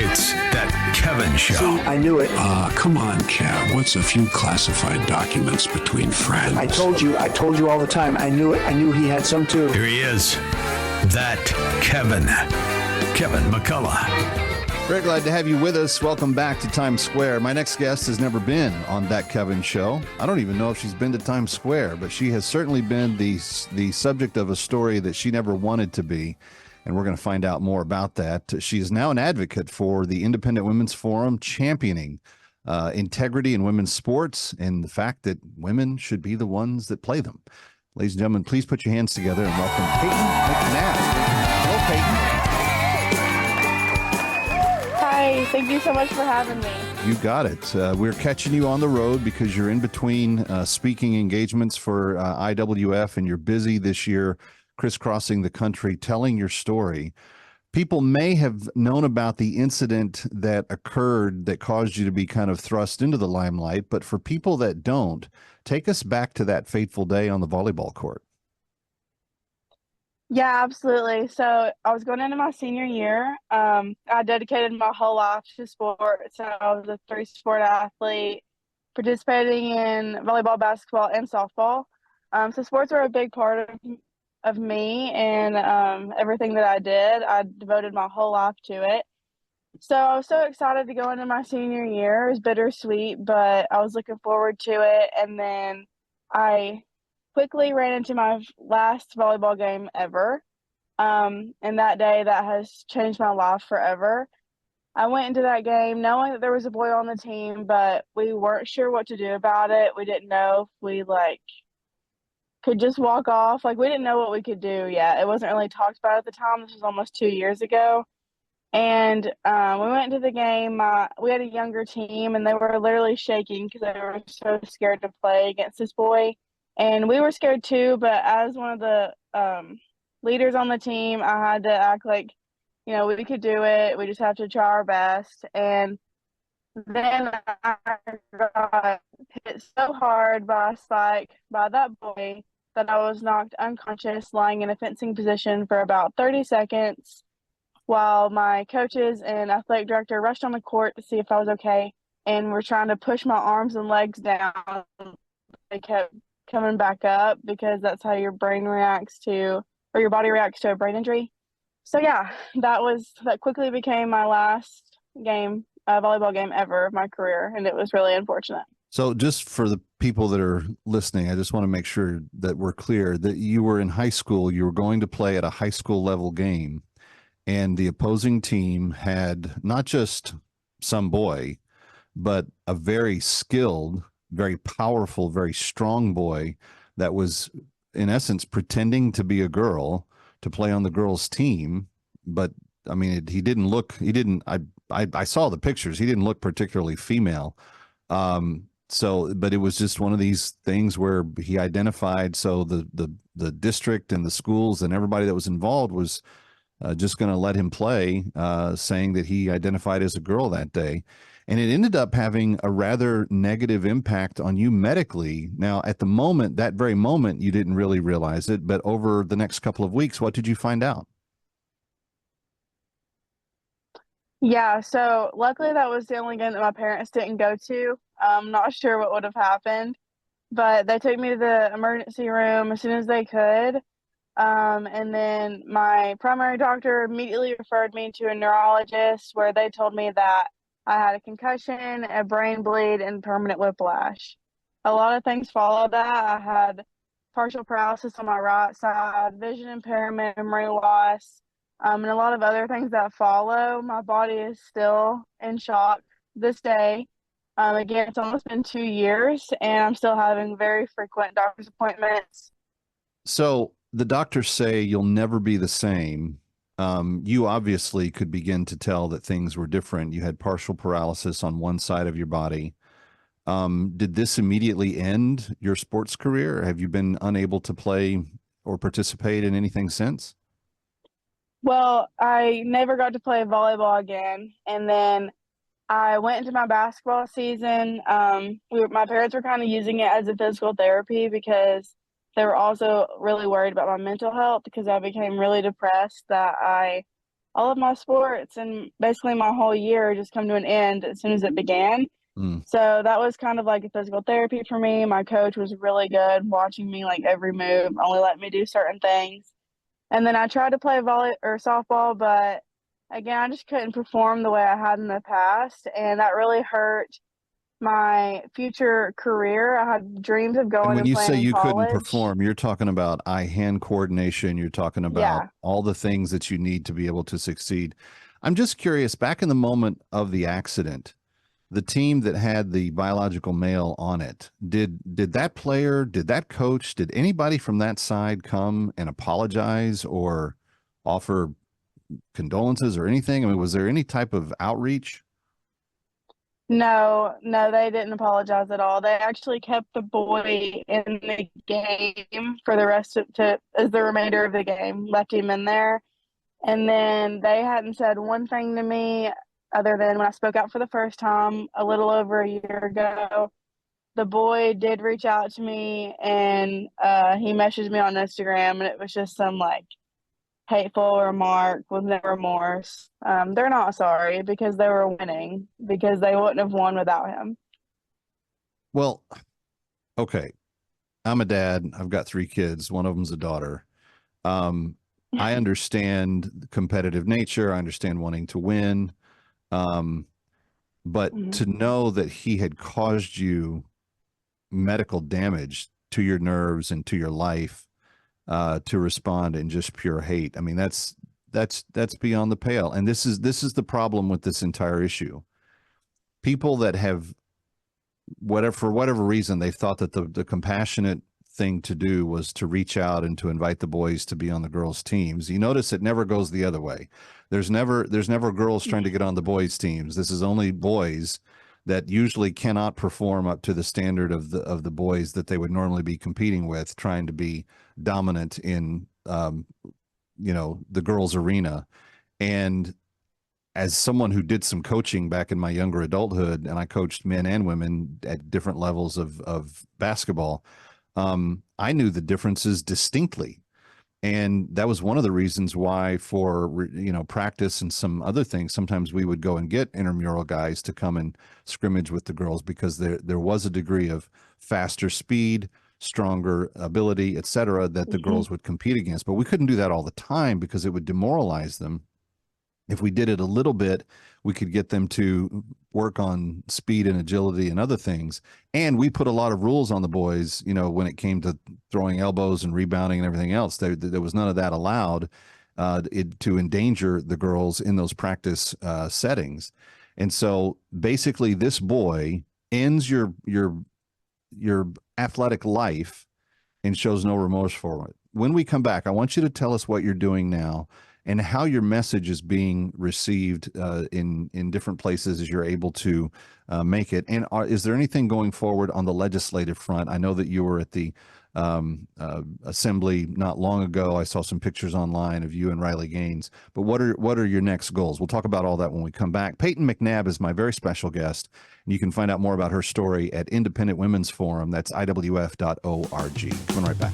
It's That Kevin Show. See, I knew it. Come on, Kev. What's a few classified documents between friends? I told you all the time. I knew it. I knew he had some too. Here he is. That Kevin McCullough. Very glad to have you with us. Welcome back to Times Square. My next guest has never been on That Kevin Show. I don't even know if she's been to Times Square, but she has certainly been the subject of a story that she never wanted to be. And we're going to find out more about that. She is now an advocate for the Independent Women's Forum, championing integrity in women's sports and the fact that women should be the ones that play them. Ladies and gentlemen, please put your hands together and welcome Peyton McNabb. Hello, Peyton. Hi, thank you so much for having me. You got it. We're catching you on the road because you're in between speaking engagements for IWF, and you're busy this year crisscrossing the country telling your story. People may have known about the incident that occurred that caused you to be kind of thrust into the limelight, but for people that don't, take us back to that fateful day on the volleyball court. Yeah, absolutely. So I was going into my senior year. I dedicated my whole life to sports. So I was a three-sport athlete, participating in volleyball, basketball, and softball. So sports were a big part of me, and everything that I did, I devoted my whole life to it. So I was so excited to go into my senior year. It was bittersweet, but I was looking forward to it. And then I quickly ran into my last volleyball game ever. And that day, that has changed my life forever. I went into that game knowing that there was a boy on the team, but we weren't sure what to do about it. We didn't know if we could just walk off. We didn't know what we could do yet. It wasn't really talked about at the time. This was almost 2 years ago. And we went into the game. We had a younger team, and they were literally shaking because they were so scared to play against this boy. And we were scared too, but as one of the leaders on the team, I had to act like, we could do it. We just have to try our best. And then I got hit so hard by a spike by that boy that I was knocked unconscious, lying in a fencing position for about 30 seconds while my coaches and athletic director rushed on the court to see if I was okay and were trying to push my arms and legs down. They kept coming back up because that's how your brain reacts to, or your body reacts to, a brain injury. So yeah, that quickly became my last game, volleyball game ever of my career, and it was really unfortunate. So just for the people that are listening, I just want to make sure that we're clear that you were in high school, you were going to play at a high school level game, and the opposing team had not just some boy, but a very skilled, very powerful, very strong boy that was, in essence, pretending to be a girl to play on the girls' team. But I mean, I saw the pictures. He didn't look particularly female. But it was just one of these things where he identified. So the district and the schools and everybody that was involved was just going to let him play, saying that he identified as a girl that day. And it ended up having a rather negative impact on you medically. Now, at the moment, that very moment, you didn't really realize it, but over the next couple of weeks, what did you find out? Yeah, so luckily that was the only game that my parents didn't go to. I'm not sure what would have happened, but they took me to the emergency room as soon as they could. And then my primary doctor immediately referred me to a neurologist where they told me that I had a concussion, a brain bleed, and permanent whiplash. A lot of things followed that. I had partial paralysis on my right side, vision impairment, memory loss, and a lot of other things that follow. My body is still in shock this day. Again, it's almost been 2 years, and I'm still having very frequent doctor's appointments. So the doctors say you'll never be the same. You obviously could begin to tell that things were different. You had partial paralysis on one side of your body. Did this immediately end your sports career? Have you been unable to play or participate in anything since? Well, I never got to play volleyball again. And then I went into my basketball season. My parents were kind of using it as a physical therapy because they were also really worried about my mental health because I became really depressed that I all of my sports and basically my whole year just come to an end as soon as it began. Mm. So that was kind of like a physical therapy for me. My coach was really good, watching me like every move, only let me do certain things. And then I tried to play volley or softball, but again, I just couldn't perform the way I had in the past, and that really hurt my future career. I had dreams of And going when and you playing say in you couldn't college. perform, you're talking about eye-hand coordination. You're talking about Yeah. all the things that you need to be able to succeed. I'm just curious, back in the moment of the accident, the team that had the biological male on it, did that player, did that coach, did anybody from that side come and apologize or offer condolences or anything? I mean, was there any type of outreach? No, no, they didn't apologize at all. They actually kept the boy in the game for the rest of to as the remainder of the game, left him in there. And then they hadn't said one thing to me other than when I spoke out for the first time a little over a year ago. The boy did reach out to me and he messaged me on Instagram, and it was just some like hateful remark with no remorse. They're not sorry because they were winning, because they wouldn't have won without him. Well, okay. I'm a dad. I've got 3 kids. One of them's a daughter. Um, I understand the competitive nature. I understand wanting to win. Um, but Mhm. to know that he had caused you medical damage to your nerves and to your life, to respond in just pure hate. I mean, that's beyond the pale. And this is the problem with this entire issue. People that have whatever for whatever reason they thought that the compassionate thing to do was to reach out and to invite the boys to be on the girls teams. You notice it never goes the other way. There's never girls trying to get on the boys teams. This is only boys that usually cannot perform up to the standard of the boys that they would normally be competing with, trying to be dominant in the girls arena. And as someone who did some coaching back in my younger adulthood, and I coached men and women at different levels of basketball, I knew the differences distinctly. And that was one of the reasons why, for practice and some other things, sometimes we would go and get intramural guys to come and scrimmage with the girls, because there was a degree of faster speed, stronger ability, et cetera, that the Mhm. girls would compete against. But we couldn't do that all the time because it would demoralize them. If we did it a little bit, we could get them to work on speed and agility and other things. And we put a lot of rules on the boys, when it came to throwing elbows and rebounding and everything else. There was none of that allowed to endanger the girls in those practice settings. And so basically this boy ends your athletic life and shows no remorse for it. When we come back, I want you to tell us what you're doing now and how your message is being received in different places as you're able to make it. And is there anything going forward on the legislative front? I know that you were at the assembly not long ago. I saw some pictures online of you and Riley Gaines. But what are your next goals? We'll talk about all that when we come back. Peyton McNabb is my very special guest, and you can find out more about her story at Independent Women's Forum. That's iwf.org. Coming right back.